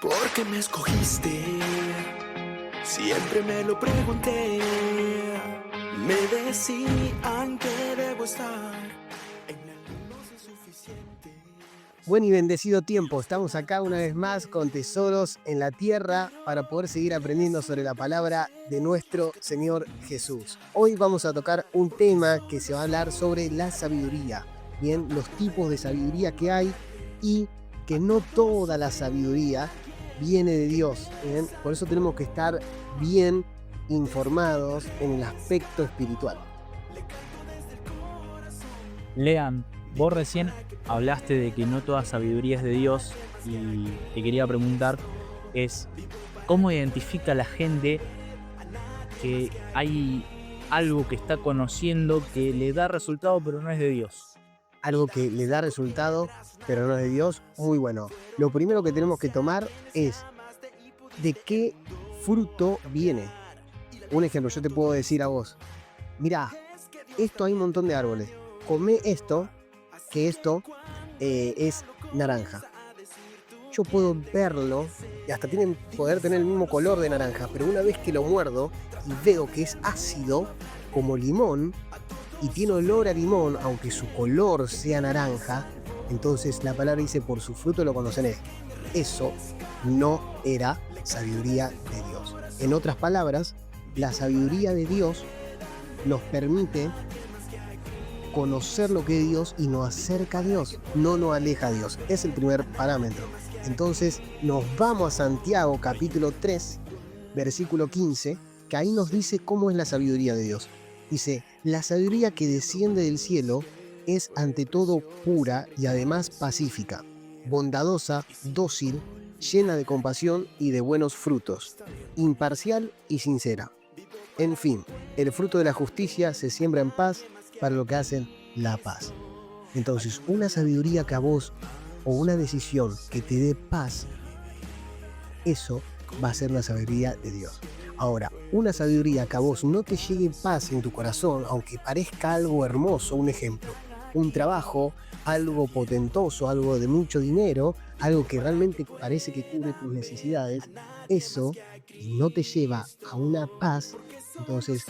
¿Por qué me escogiste? Siempre me lo pregunté. Me decían que debo estar en la luz es suficiente. Buen y bendecido tiempo, estamos acá una vez más con tesoros en la tierra para poder seguir aprendiendo sobre la palabra de nuestro Señor Jesús. Hoy vamos a tocar un tema que se va a hablar sobre la sabiduría, bien, los tipos de sabiduría que hay y que no toda la sabiduría viene de Dios, bien, por eso tenemos que estar bien informados en el aspecto espiritual. Lean, vos recién hablaste de que no toda sabiduría es de Dios y te quería preguntar es ¿cómo identifica la gente que hay algo que está conociendo que le da resultado pero no es de Dios? Algo que le da resultado, pero no es de Dios, muy bueno. Lo primero que tenemos que tomar es de qué fruto viene. Un ejemplo, yo te puedo decir a vos, mirá, esto hay un montón de árboles, comé esto, que esto es naranja. Yo puedo verlo y hasta poder tener el mismo color de naranja, pero una vez que lo muerdo y veo que es ácido como limón y tiene olor a limón, aunque su color sea naranja, entonces la palabra dice, por su fruto lo conoceréis. Eso no era sabiduría de Dios. En otras palabras, la sabiduría de Dios nos permite conocer lo que es Dios y nos acerca a Dios, no nos aleja a Dios. Es el primer parámetro. Entonces nos vamos a Santiago capítulo 3, versículo 15, que ahí nos dice cómo es la sabiduría de Dios. Dice, la sabiduría que desciende del cielo es ante todo pura y además pacífica, bondadosa, dócil, llena de compasión y de buenos frutos, imparcial y sincera. En fin, el fruto de la justicia se siembra en paz para lo que hacen la paz. Entonces, una sabiduría que a vos, o una decisión que te dé paz, eso va a ser la sabiduría de Dios. Ahora, una sabiduría que a vos no te llegue paz en tu corazón, aunque parezca algo hermoso, un ejemplo, un trabajo, algo potentoso, algo de mucho dinero, algo que realmente parece que cubre tus necesidades, eso no te lleva a una paz, entonces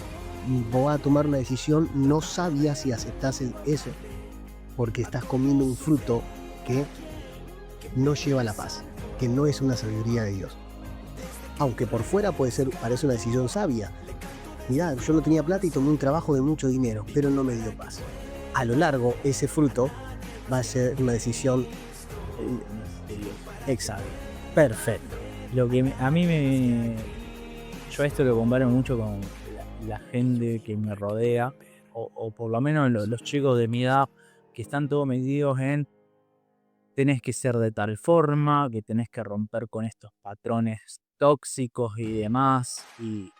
vos vas a tomar una decisión no sabia si aceptás eso, porque estás comiendo un fruto que no lleva a la paz, que no es una sabiduría de Dios. Aunque por fuera parece una decisión sabia. Mirá, yo no tenía plata y tomé un trabajo de mucho dinero, pero no me dio paz. A lo largo, ese fruto va a ser una decisión Exacto. Perfecto. Lo que yo esto lo comparo mucho con la gente que me rodea, o por lo menos los chicos de mi edad que están todos metidos en tenés que ser de tal forma, que tenés que romper con estos patrones tóxicos y demás. Y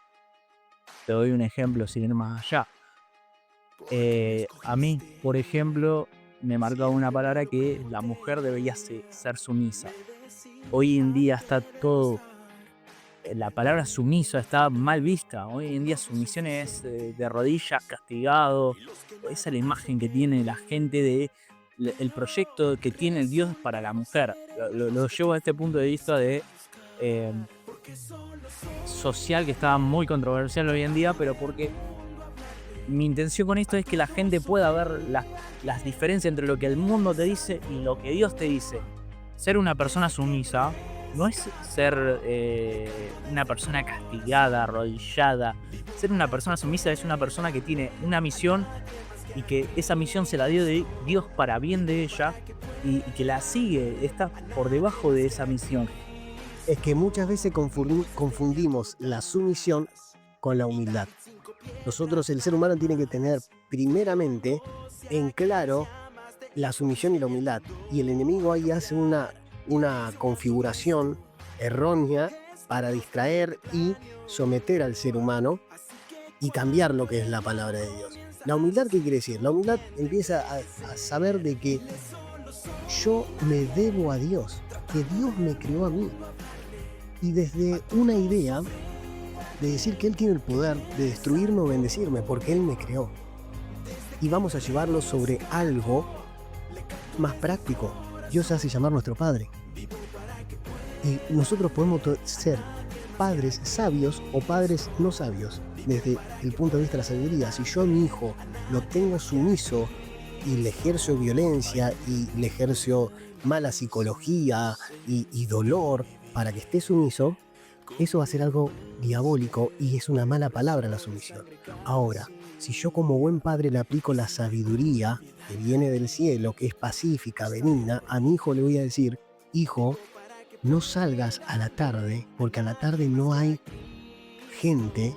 te doy un ejemplo sin ir más allá. A mí, por ejemplo, me marcaba una palabra que la mujer debería ser sumisa. Hoy en día está todo, la palabra sumiso está mal vista. Hoy en día sumisión es de rodillas, castigado. Esa es la imagen que tiene la gente de el proyecto que tiene el Dios para la mujer. Lo llevo a este punto de vista de social, que está muy controversial hoy en día, pero porque mi intención con esto es que la gente pueda ver las diferencias entre lo que el mundo te dice y lo que Dios te dice. Ser una persona sumisa no es ser una persona castigada, arrodillada. Ser una persona sumisa es una persona que tiene una misión y que esa misión se la dio de Dios para bien de ella y que la sigue, está por debajo de esa misión. Es que muchas veces confundimos la sumisión con la humildad. Nosotros, el ser humano, tiene que tener primeramente en claro la sumisión y la humildad. Y el enemigo ahí hace una configuración errónea para distraer y someter al ser humano y cambiar lo que es la palabra de Dios. La humildad, ¿qué quiere decir? La humildad empieza a saber de que yo me debo a Dios, que Dios me creó a mí. Y desde una idea de decir que Él tiene el poder de destruirme o bendecirme, porque Él me creó. Y vamos a llevarlo sobre algo más práctico. Dios hace llamar nuestro Padre. Y nosotros podemos ser padres sabios o padres no sabios, desde el punto de vista de la sabiduría. Si yo a mi hijo lo tengo sumiso y le ejerzo violencia y le ejerzo mala psicología y dolor para que esté sumiso, eso va a ser algo diabólico y es una mala palabra la sumisión. Ahora, si yo como buen padre le aplico la sabiduría que viene del cielo, que es pacífica, benigna, a mi hijo le voy a decir: hijo, no salgas a la tarde, porque a la tarde no hay gente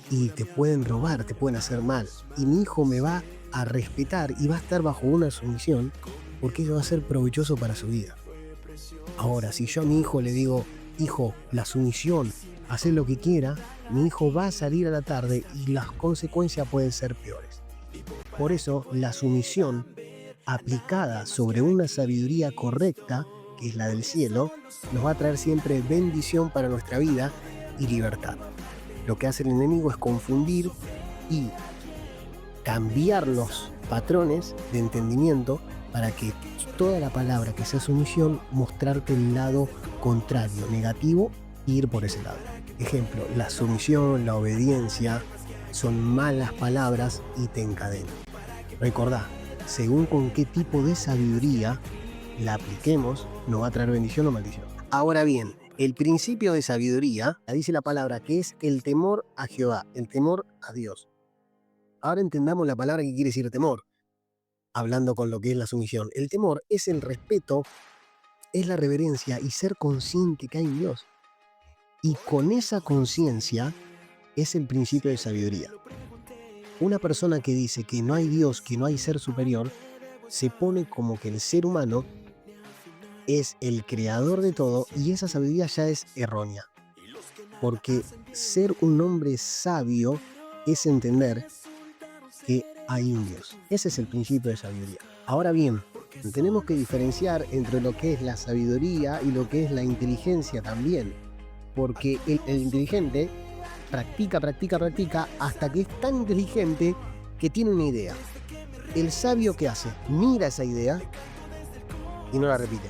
y te pueden robar, te pueden hacer mal. Y mi hijo me va a respetar y va a estar bajo una sumisión, porque eso va a ser provechoso para su vida. Ahora, si yo a mi hijo le digo: hijo, la sumisión, hacer lo que quiera, mi hijo va a salir a la tarde y las consecuencias pueden ser peores. Por eso, la sumisión aplicada sobre una sabiduría correcta, que es la del cielo, nos va a traer siempre bendición para nuestra vida y libertad. Lo que hace el enemigo es confundir y cambiar los patrones de entendimiento para que toda la palabra que sea sumisión, mostrarte el lado contrario, negativo, e ir por ese lado. Ejemplo, la sumisión, la obediencia son malas palabras y te encadenan. Recordá, según con qué tipo de sabiduría la apliquemos, nos va a traer bendición o maldición. Ahora bien, el principio de sabiduría, dice la palabra, que es el temor a Jehová, el temor a Dios. Ahora entendamos la palabra que quiere decir temor, hablando con lo que es la sumisión. El temor es el respeto, es la reverencia y ser consciente que hay en Dios. Y con esa conciencia es el principio de sabiduría. Una persona que dice que no hay Dios, que no hay ser superior, se pone como que el ser humano es el creador de todo, y esa sabiduría ya es errónea. Porque ser un hombre sabio es entender que hay un Dios. Ese es el principio de sabiduría. Ahora bien, tenemos que diferenciar entre lo que es la sabiduría y lo que es la inteligencia también. Porque el inteligente practica hasta que es tan inteligente que tiene una idea. El sabio, ¿qué hace? Mira esa idea y no la repite.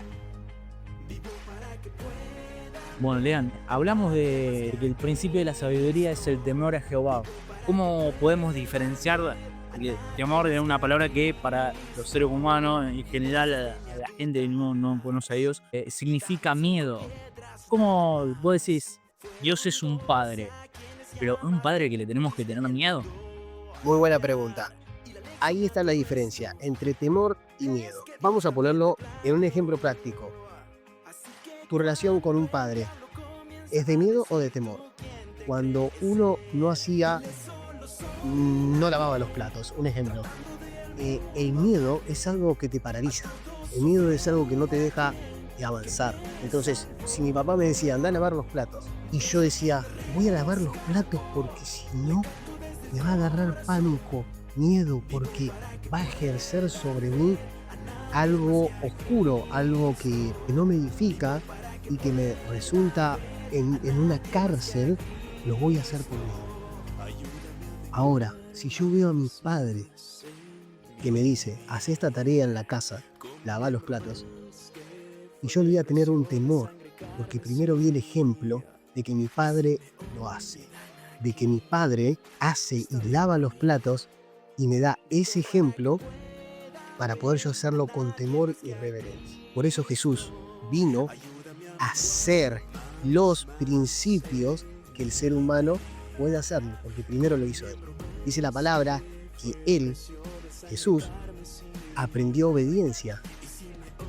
Bueno, Lean, hablamos de que el principio de la sabiduría es el temor a Jehová. ¿Cómo podemos diferenciar el temor de una palabra que para los seres humanos, en general a la gente que no conoce a Dios, significa miedo? ¿Cómo vos decís, Dios es un padre, pero es un padre que le tenemos que tener miedo? Muy buena pregunta. Ahí está la diferencia entre temor y miedo. Vamos a ponerlo en un ejemplo práctico. Tu relación con un padre, ¿es de miedo o de temor? Cuando uno no lavaba los platos, un ejemplo. El miedo es algo que te paraliza. El miedo es algo que no te deja avanzar. Entonces, si mi papá me decía, anda a lavar los platos, y yo decía, voy a lavar los platos porque si no, me va a agarrar pánico, miedo, porque va a ejercer sobre mí algo oscuro, algo que no me edifica y que me resulta en una cárcel, lo voy a hacer por mí. Ahora, si yo veo a mi padre que me dice, haz esta tarea en la casa, lava los platos, y yo le voy a tener un temor, porque primero vi el ejemplo de que mi padre lo hace, de que mi padre hace y lava los platos y me da ese ejemplo para poder yo hacerlo con temor y reverencia. Por eso Jesús vino a hacer los principios que el ser humano puede hacerlo, porque primero lo hizo él. Dice la palabra que él, Jesús, aprendió obediencia,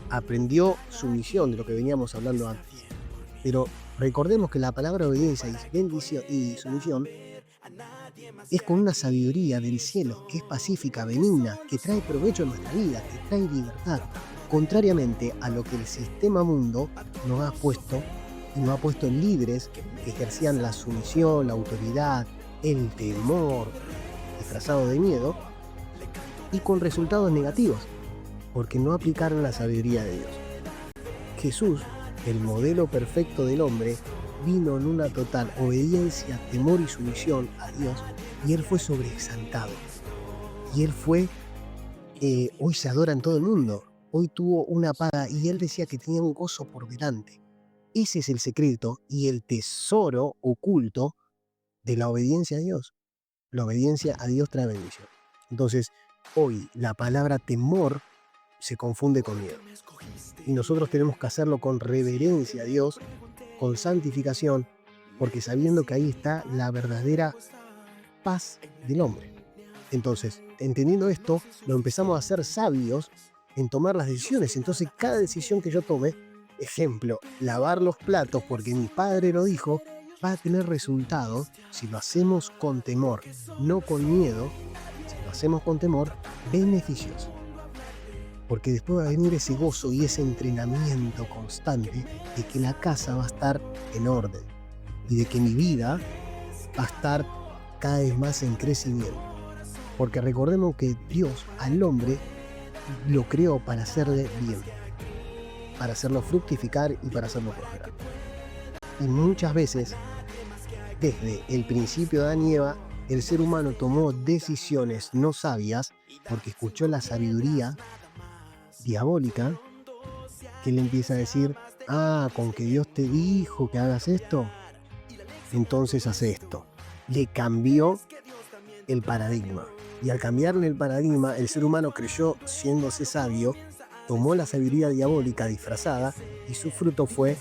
aprendió sumisión, de lo que veníamos hablando antes. Pero recordemos que la palabra obediencia y bendición y sumisión es con una sabiduría del cielo, que es pacífica, benigna, que trae provecho a nuestra vida, que trae libertad, contrariamente a lo que el sistema mundo nos ha puesto, y nos ha puesto líderes que ejercían la sumisión, la autoridad, el temor, disfrazado de miedo, y con resultados negativos, porque no aplicaron la sabiduría de Dios. Jesús, el modelo perfecto del hombre, vino en una total obediencia, temor y sumisión a Dios, y él fue sobreexaltado. Y él fue, hoy se adora en todo el mundo, hoy tuvo una paga, y él decía que tenía un gozo por delante. Ese es el secreto y el tesoro oculto de la obediencia a Dios. La obediencia a Dios trae bendición. Entonces, hoy la palabra temor se confunde con miedo. Y nosotros tenemos que hacerlo con reverencia a Dios, con santificación, porque sabiendo que ahí está la verdadera paz del hombre. Entonces, entendiendo esto, lo empezamos a ser sabios en tomar las decisiones. Entonces, cada decisión que yo tome, ejemplo, lavar los platos porque mi padre lo dijo, va a tener resultado si lo hacemos con temor, no con miedo. Si lo hacemos con temor, beneficios. Porque después va a venir ese gozo y ese entrenamiento constante de que la casa va a estar en orden y de que mi vida va a estar cada vez más en crecimiento. Porque recordemos que Dios al hombre lo creó para hacerle bien, para hacerlo fructificar y para hacerlo prosperar. Y muchas veces, desde el principio de Adán y Eva, el ser humano tomó decisiones no sabias porque escuchó la sabiduría diabólica que le empieza a decir, con que Dios te dijo que hagas esto, entonces hace esto. Le cambió el paradigma. Y al cambiarle el paradigma, el ser humano creyó, siéndose sabio, tomó la sabiduría diabólica disfrazada y su fruto fue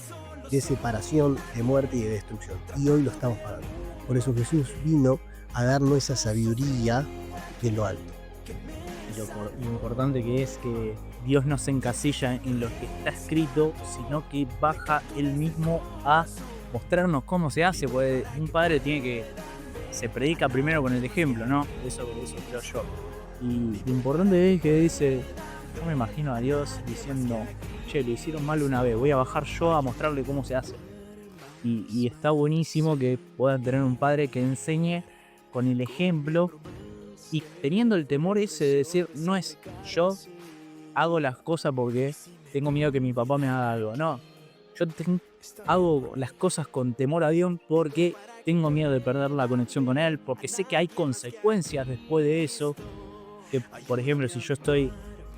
de separación, de muerte y de destrucción. Y hoy lo estamos pagando. Por eso Jesús vino a darnos esa sabiduría de lo alto. Lo importante que es que Dios no se encasilla en lo que está escrito, sino que baja Él mismo a mostrarnos cómo se hace, porque un padre se predica primero con el ejemplo, ¿no? Eso creo yo. Y lo importante es que dice, yo me imagino a Dios diciendo, che, lo hicieron mal una vez, voy a bajar yo a mostrarle cómo se hace. Y está buenísimo que puedan tener un padre que enseñe con el ejemplo y teniendo el temor ese de decir, no es yo hago las cosas porque tengo miedo que mi papá me haga algo, no. Yo hago las cosas con temor a Dios porque tengo miedo de perder la conexión con Él, porque sé que hay consecuencias después de eso. Que, por ejemplo, si yo estoy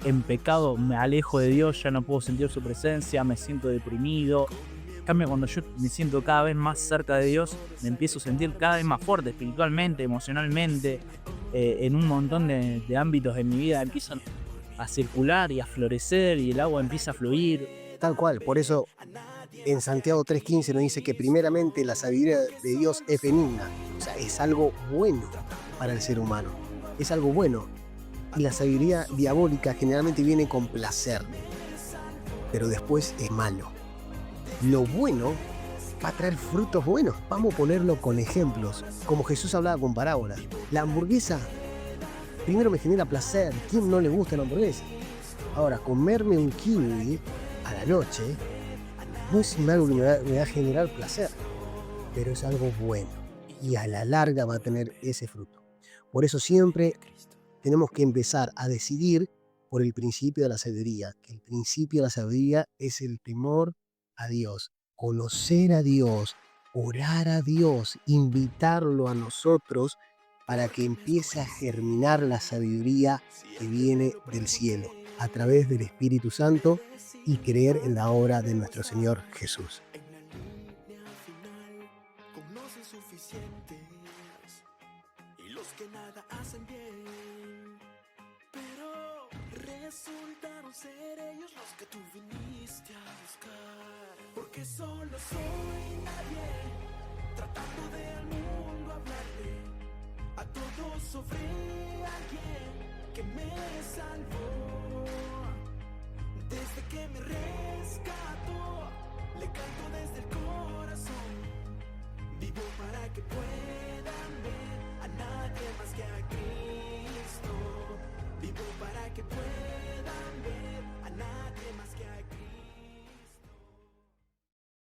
en pecado, me alejo de Dios, ya no puedo sentir su presencia, me siento deprimido. En cambio, cuando yo me siento cada vez más cerca de Dios, me empiezo a sentir cada vez más fuerte espiritualmente, emocionalmente, en un montón de ámbitos de mi vida. Empiezan a circular y a florecer y el agua empieza a fluir. Tal cual, por eso en Santiago 3:15 nos dice que primeramente la sabiduría de Dios es benigna, o sea, es algo bueno para el ser humano, es algo bueno. Y la sabiduría diabólica generalmente viene con placer, pero después es malo. Lo bueno va a traer frutos buenos. Vamos a ponerlo con ejemplos, como Jesús hablaba con parábolas. La hamburguesa primero me genera placer. ¿Quién no le gusta la hamburguesa? Ahora, comerme un kiwi a la noche no es algo que me va a generar placer, pero es algo bueno y a la larga va a tener ese fruto. Por eso siempre tenemos que empezar a decidir por el principio de la sabiduría, que el principio de la sabiduría es el temor a Dios, conocer a Dios, orar a Dios, invitarlo a nosotros para que empiece a germinar la sabiduría que viene del cielo a través del Espíritu Santo y creer en la obra de nuestro Señor Jesús. Resultaron ser ellos los que tú viniste a buscar. Porque solo soy nadie, tratando de al mundo hablarle a todos sobre alguien que me salvó. Desde que me rescató, le canto desde el corazón. Vivo para que puedan ver a nadie más que